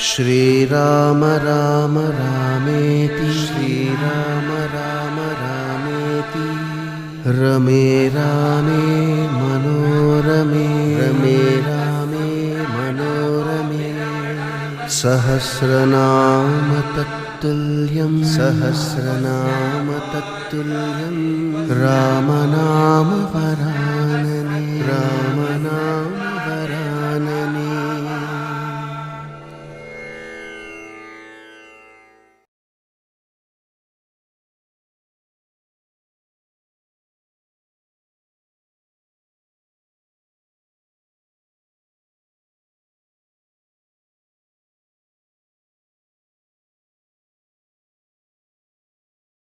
श्रीराम राम रामेति श्रीराम राम रामेति रमे रामे मनोरमे रमे रामे मनोरमे सहस्रनाम तत्तुल्यं रामनाम वरानने